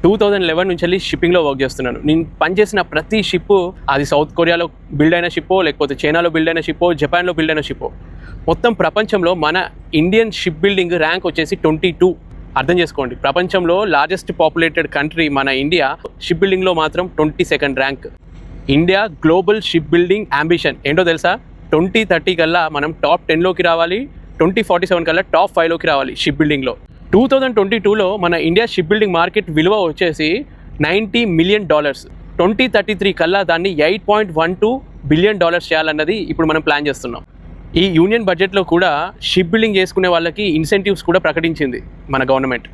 2011 నుంచి వెళ్ళి షిప్పింగ్లో వర్క్ చేస్తున్నాను. నేను పనిచేసిన ప్రతి షిప్ అది సౌత్ కొరియాలో బిల్డ్ అయిన షిప్పో, లేకపోతే చైనాలో బిల్డ్ అయిన షిప్పో, జపాన్లో బిల్డ్ అయిన షిప్పో, మొత్తం ప్రపంచంలో మన ఇండియన్ షిప్ బిల్డింగ్ ర్యాంక్ వచ్చేసి 22. అర్థం చేసుకోండి, ప్రపంచంలో లార్జెస్ట్ పాపులేటెడ్ కంట్రీ మన ఇండియా, షిప్ బిల్డింగ్లో మాత్రం 22nd rank. India global ship building ambition ఏంటో తెలుసా? 2030 కల్లా మనం టాప్ 10లోకి రావాలి, 2047 కల్లా టాప్ 5లోకి రావాలి షిప్ బిల్డింగ్లో. 2022లో మన ఇండియా షిప్ బిల్డింగ్ మార్కెట్ విలువ వచ్చేసి $90 మిలియన్. 2033 కల్లా దాన్ని $8.12 బిలియన్ చేయాలన్నది ఇప్పుడు మనం ప్లాన్ చేస్తున్నాం. ఈ యూనియన్ బడ్జెట్లో కూడా షిప్ బిల్డింగ్ చేసుకునే వాళ్ళకి ఇన్సెంటివ్స్ కూడా ప్రకటించింది మన గవర్నమెంట్.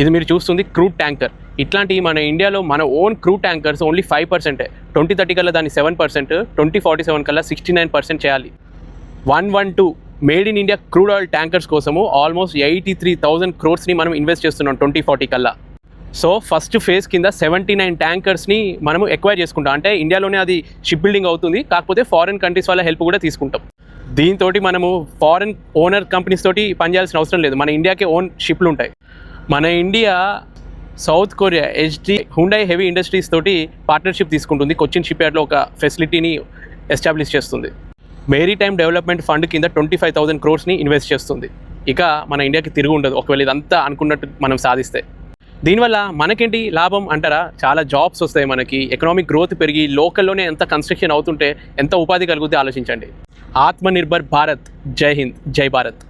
ఇది మీరు చూస్తుంది క్రూడ్ ట్యాంకర్. ఇట్లాంటి మన ఇండియాలో మన ఓన్ క్రూడ్ ట్యాంకర్స్ ఓన్లీ 5%. 2030 కల్లా దాన్ని 7%, 2047 కల్లా 69% చేయాలి. 112 made in India crude oil tankers కోసము ఆల్మోస్ట్ 83,000 crores మనం ఇన్వెస్ట్ చేస్తున్నాం 2040 కల్లా. సో ఫస్ట్ ఫేజ్ కింద 79 ట్యాంకర్స్ని మనము ఎక్వైర్ చేసుకుంటాం. అంటే ఇండియాలోనే అది షిప్ బిల్డింగ్ అవుతుంది, కాకపోతే ఫారిన్ కంట్రీస్ వాళ్ళ హెల్ప్ కూడా తీసుకుంటాం. దీంతో మనము ఫారిన్ ఓనర్ కంపెనీస్ తోటి పనిచేయాల్సిన అవసరం లేదు, మన ఇండియాకే ఓన్ షిప్లు ఉంటాయి. మన India south Korea Hyundai heavy industries తోటి పార్ట్నర్షిప్ తీసుకుంటుంది. కొచ్చిన్ షిప్ యార్డ్లో ఒక ఫెసిలిటీని ఎస్టాబ్లిష్ చేస్తుంది. మేరీటైమ్ డెవలప్మెంట్ ఫండ్ కింద 25,000 crores ఇన్వెస్ట్ చేస్తుంది. ఇక మన ఇండియాకి తిరిగి ఉండదు ఒకవేళ ఇదంతా అనుకున్నట్టు మనం సాధిస్తే. దీనివల్ల మనకేంటి లాభం అంటారా? చాలా జాబ్స్ వస్తాయి మనకి, ఎకనామిక్ గ్రోత్ పెరిగి లోకల్లోనే ఎంత కన్స్ట్రక్షన్ అవుతుంటే ఎంత ఉపాధి కలుగుతుందో ఆలోచించండి. ఆత్మనిర్భర్ భారత్. జై హింద్, జై భారత్.